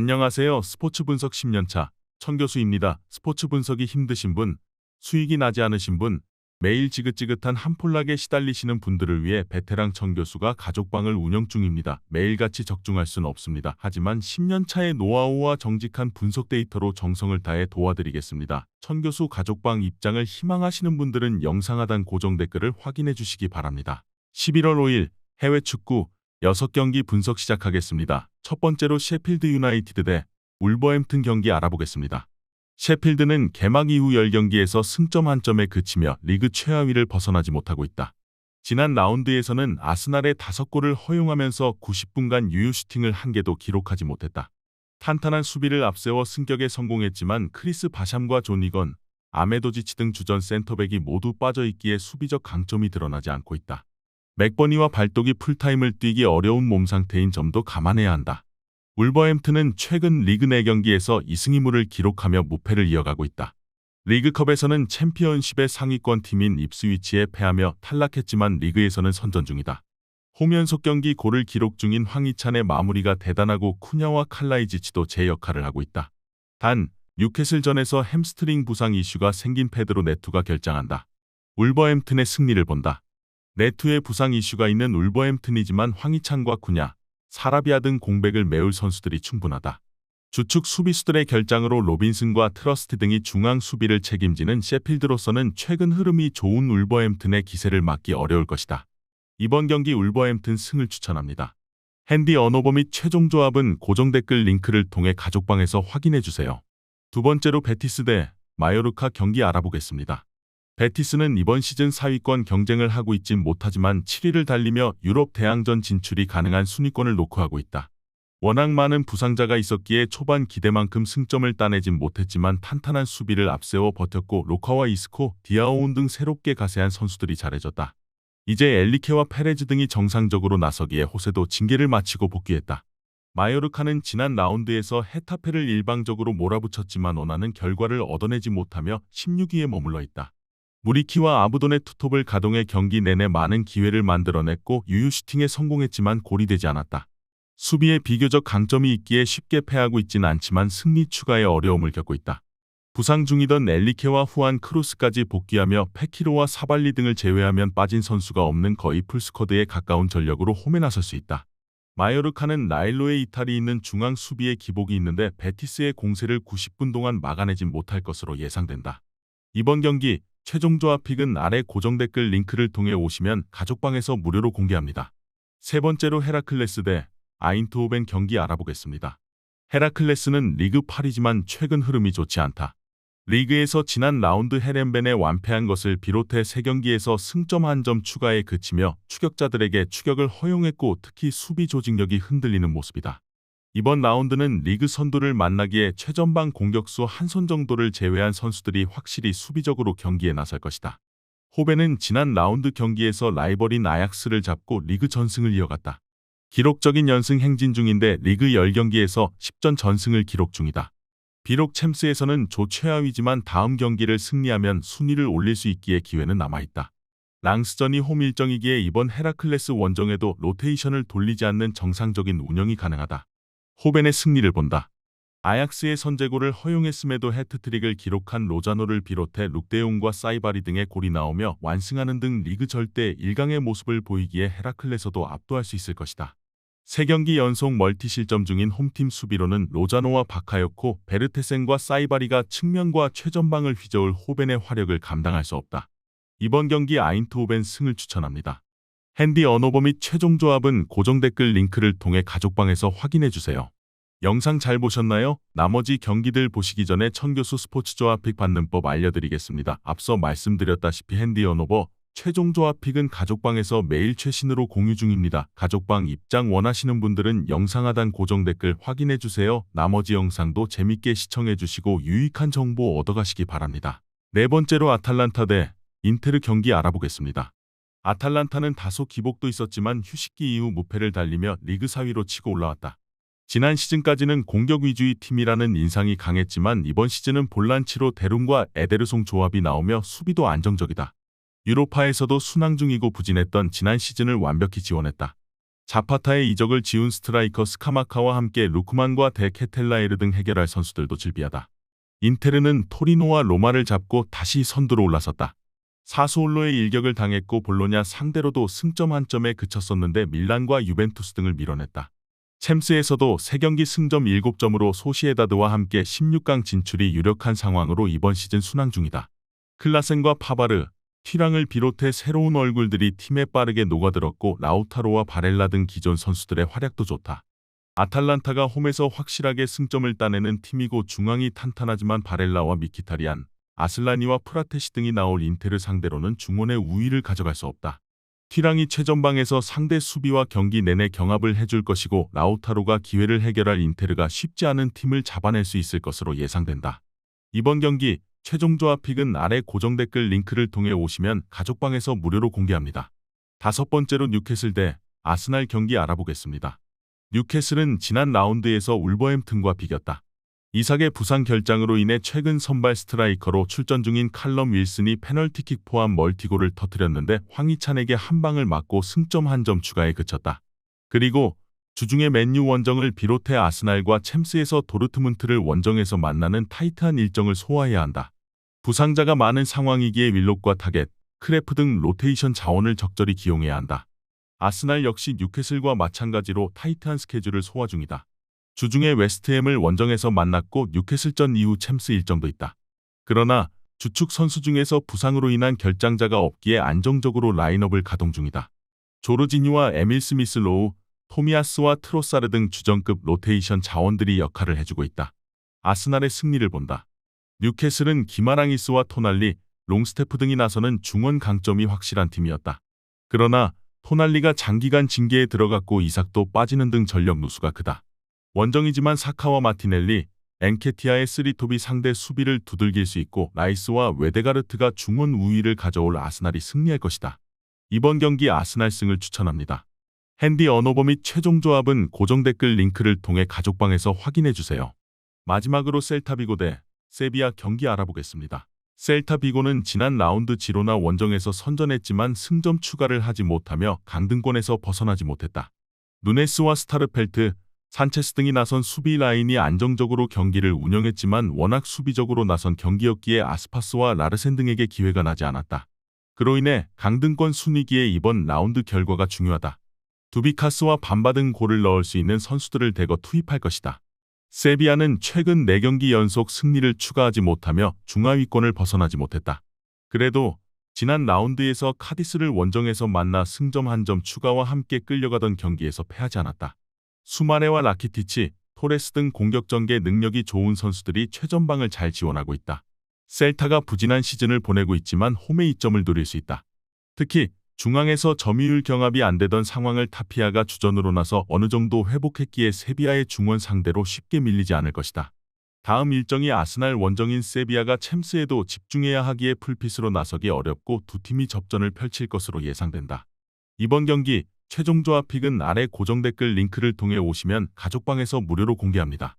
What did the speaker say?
안녕하세요. 스포츠 분석 10년차 천교수입니다. 스포츠 분석이 힘드신 분, 수익이 나지 않으신 분, 매일 지긋지긋한 한폴락에 시달리시는 분들을 위해 베테랑 천교수가 가족방을 운영 중입니다. 매일같이 적중할 수는 없습니다. 하지만 10년차의 노하우와 정직한 분석 데이터로 정성을 다해 도와드리겠습니다. 천교수 가족방 입장을 희망하시는 분들은 영상 하단 고정 댓글을 확인해 주시기 바랍니다. 11월 5일 해외 축구 6경기 분석 시작하겠습니다. 첫 번째로 셰필드 유나이티드 대 울버햄튼 경기 알아보겠습니다. 셰필드는 개막 이후 10경기에서 승점 한 점에 그치며 리그 최하위를 벗어나지 못하고 있다. 지난 라운드에서는 아스날의 5골을 허용하면서 90분간 유효 슈팅을 한 개도 기록하지 못했다. 탄탄한 수비를 앞세워 승격에 성공했지만 크리스 바샴과 존 이건, 아메도지치 등 주전 센터백이 모두 빠져있기에 수비적 강점이 드러나지 않고 있다. 맥버니와 발독이 풀타임을 뛰기 어려운 몸 상태인 점도 감안해야 한다. 울버햄튼은 최근 리그 4경기에서 2승 2무를 기록하며 무패를 이어가고 있다. 리그컵에서는 챔피언십의 상위권 팀인 입스위치에 패하며 탈락했지만 리그에서는 선전 중이다. 홈 연속 경기 골을 기록 중인 황희찬의 마무리가 대단하고 쿠냐와 칼라이지치도 제 역할을 하고 있다. 단, 뉴캐슬전에서 햄스트링 부상 이슈가 생긴 페드로 네투가 결장한다. 울버햄튼의 승리를 본다. 네투의 부상 이슈가 있는 울버햄튼이지만 황희찬과 쿠냐, 사라비아 등 공백을 메울 선수들이 충분하다. 주축 수비수들의 결장으로 로빈슨과 트러스트 등이 중앙 수비를 책임지는 셰필드로서는 최근 흐름이 좋은 울버햄튼의 기세를 막기 어려울 것이다. 이번 경기 울버햄튼 승을 추천합니다. 핸디 언어버 및 최종 조합은 고정 댓글 링크를 통해 가족방에서 확인해주세요. 두 번째로 베티스 대 마요르카 경기 알아보겠습니다. 베티스는 이번 시즌 4위권 경쟁을 하고 있진 못하지만 7위를 달리며 유럽 대항전 진출이 가능한 순위권을 노크하고 있다. 워낙 많은 부상자가 있었기에 초반 기대만큼 승점을 따내진 못했지만 탄탄한 수비를 앞세워 버텼고 로카와 이스코, 디아오운 등 새롭게 가세한 선수들이 잘해줬다. 이제 엘리케와 페레즈 등이 정상적으로 나서기에 호세도 징계를 마치고 복귀했다. 마요르카는 지난 라운드에서 헤타페를 일방적으로 몰아붙였지만 원하는 결과를 얻어내지 못하며 16위에 머물러 있다. 무리키와 아부돈의 투톱을 가동해 경기 내내 많은 기회를 만들어냈고 유효 슈팅에 성공했지만 골이 되지 않았다. 수비에 비교적 강점이 있기에 쉽게 패하고 있진 않지만 승리 추가에 어려움을 겪고 있다. 부상 중이던 엘리케와 후안 크루스까지 복귀하며 페키로와 사발리 등을 제외하면 빠진 선수가 없는 거의 풀스쿼드에 가까운 전력으로 홈에 나설 수 있다. 마요르카는 나일로의 이탈이 있는 중앙 수비에 기복이 있는데 베티스의 공세를 90분 동안 막아내진 못할 것으로 예상된다. 이번 경기 최종 조합 픽은 아래 고정 댓글 링크를 통해 오시면 가족방에서 무료로 공개합니다. 세 번째로 헤라클레스 대 아인트호벤 경기 알아보겠습니다. 헤라클레스는 리그 8위지만 최근 흐름이 좋지 않다. 리그에서 지난 라운드 헤렌벤에 완패한 것을 비롯해 3경기에서 승점 1점 추가에 그치며 추격자들에게 추격을 허용했고 특히 수비 조직력이 흔들리는 모습이다. 이번 라운드는 리그 선두를 만나기에 최전방 공격수 한 손 정도를 제외한 선수들이 확실히 수비적으로 경기에 나설 것이다. 호벤은 지난 라운드 경기에서 라이벌인 아약스를 잡고 리그 전승을 이어갔다. 기록적인 연승 행진 중인데 리그 10경기에서 10전 전승을 기록 중이다. 비록 챔스에서는 조 최하위지만 다음 경기를 승리하면 순위를 올릴 수 있기에 기회는 남아있다. 랑스전이 홈 일정이기에 이번 헤라클레스 원정에도 로테이션을 돌리지 않는 정상적인 운영이 가능하다. 호벤의 승리를 본다. 아약스의 선제골을 허용했음에도 해트트릭을 기록한 로자노를 비롯해 룩데용과 사이바리 등의 골이 나오며 완승하는 등 리그 절대 1강의 모습을 보이기에 헤라클레서도 압도할 수 있을 것이다. 3경기 연속 멀티 실점 중인 홈팀 수비로는 로자노와 바카요코, 베르테센과 사이바리가 측면과 최전방을 휘저을 호벤의 화력을 감당할 수 없다. 이번 경기 아인트호벤 승을 추천합니다. 핸디 언어버 및 최종 조합은 고정 댓글 링크를 통해 가족방에서 확인해주세요. 영상 잘 보셨나요? 나머지 경기들 보시기 전에 천교수 스포츠 조합 픽 받는 법 알려드리겠습니다. 앞서 말씀드렸다시피 핸디 언어버, 최종 조합 픽은 가족방에서 매일 최신으로 공유 중입니다. 가족방 입장 원하시는 분들은 영상 하단 고정 댓글 확인해주세요. 나머지 영상도 재밌게 시청해주시고 유익한 정보 얻어가시기 바랍니다. 네 번째로 아탈란타 대 인테르 경기 알아보겠습니다. 아탈란타는 다소 기복도 있었지만 휴식기 이후 무패를 달리며 리그 4위로 치고 올라왔다. 지난 시즌까지는 공격 위주의 팀이라는 인상이 강했지만 이번 시즌은 볼란치로 데룬과 에데르송 조합이 나오며 수비도 안정적이다. 유로파에서도 순항 중이고 부진했던 지난 시즌을 완벽히 지원했다. 자파타의 이적을 지운 스트라이커 스카마카와 함께 루크만과 데 케텔라에르 등 해결할 선수들도 질비하다. 인테르는 토리노와 로마를 잡고 다시 선두로 올라섰다. 사수올로의 일격을 당했고 볼로냐 상대로도 승점 한 점에 그쳤었는데 밀란과 유벤투스 등을 밀어냈다. 챔스에서도 3경기 승점 7점으로 소시에다드와 함께 16강 진출이 유력한 상황으로 이번 시즌 순항 중이다. 클라센과 파바르, 튀랑을 비롯해 새로운 얼굴들이 팀에 빠르게 녹아들었고 라우타로와 바렐라 등 기존 선수들의 활약도 좋다. 아탈란타가 홈에서 확실하게 승점을 따내는 팀이고 중앙이 탄탄하지만 바렐라와 미키타리안, 아슬라니와 프라테시 등이 나올 인테르 상대로는 중원의 우위를 가져갈 수 없다. 튀랑이 최전방에서 상대 수비와 경기 내내 경합을 해줄 것이고 라우타로가 기회를 해결할 인테르가 쉽지 않은 팀을 잡아낼 수 있을 것으로 예상된다. 이번 경기 최종 조합픽은 아래 고정 댓글 링크를 통해 오시면 가족방에서 무료로 공개합니다. 5번째로 뉴캐슬 대 아스날 경기 알아보겠습니다. 뉴캐슬은 지난 라운드에서 울버햄튼과 비겼다. 이삭의 부상 결장으로 인해 최근 선발 스트라이커로 출전 중인 칼럼 윌슨이 페널티킥 포함 멀티골을 터뜨렸는데 황희찬에게 한 방을 맞고 승점 1점 추가에 그쳤다. 그리고 주중에 맨유 원정을 비롯해 아스날과 챔스에서 도르트문트를 원정에서 만나는 타이트한 일정을 소화해야 한다. 부상자가 많은 상황이기에 윌록과 타겟, 크레프 등 로테이션 자원을 적절히 기용해야 한다. 아스날 역시 뉴캐슬과 마찬가지로 타이트한 스케줄을 소화 중이다. 주중에 웨스트햄을 원정에서 만났고 뉴캐슬전 이후 챔스 일정도 있다. 그러나 주축 선수 중에서 부상으로 인한 결장자가 없기에 안정적으로 라인업을 가동 중이다. 조르지뉴와 에밀 스미스 로우, 토미아스와 트로사르 등 주전급 로테이션 자원들이 역할을 해주고 있다. 아스날의 승리를 본다. 뉴캐슬은 기마랑이스와 토날리, 롱스테프 등이 나서는 중원 강점이 확실한 팀이었다. 그러나 토날리가 장기간 징계에 들어갔고 이삭도 빠지는 등 전력 누수가 크다. 원정이지만 사카와 마티넬리, 엔케티아의 쓰리톱이 상대 수비를 두들길 수 있고 라이스와 웨데가르트가 중원 우위를 가져올 아스날이 승리할 것이다. 이번 경기 아스날 승을 추천합니다. 핸디 언어버 및 최종 조합은 고정 댓글 링크를 통해 가족방에서 확인해주세요. 마지막으로 셀타비고 대 세비야 경기 알아보겠습니다. 셀타비고는 지난 라운드 지로나 원정에서 선전했지만 승점 추가를 하지 못하며 강등권에서 벗어나지 못했다. 누네스와 스타르펠트, 산체스 등이 나선 수비 라인이 안정적으로 경기를 운영했지만 워낙 수비적으로 나선 경기였기에 아스파스와 라르센 등에게 기회가 나지 않았다. 그로 인해 강등권 순위기에 이번 라운드 결과가 중요하다. 두비카스와 반바 등 골을 넣을 수 있는 선수들을 대거 투입할 것이다. 세비야는 최근 4경기 연속 승리를 추가하지 못하며 중하위권을 벗어나지 못했다. 그래도 지난 라운드에서 카디스를 원정에서 만나 승점 1점 추가와 함께 끌려가던 경기에서 패하지 않았다. 수마레와 라키티치, 토레스 등 공격 전개 능력이 좋은 선수들이 최전방을 잘 지원하고 있다. 셀타가 부진한 시즌을 보내고 있지만 홈의 이점을 노릴 수 있다. 특히 중앙에서 점유율 경합이 안 되던 상황을 타피아가 주전으로 나서 어느 정도 회복했기에 세비야의 중원 상대로 쉽게 밀리지 않을 것이다. 다음 일정이 아스날 원정인 세비야가 챔스에도 집중해야 하기에 풀핏으로 나서기 어렵고 두 팀이 접전을 펼칠 것으로 예상된다. 이번 경기 최종 조합픽은 아래 고정 댓글 링크를 통해 오시면 가족방에서 무료로 공개합니다.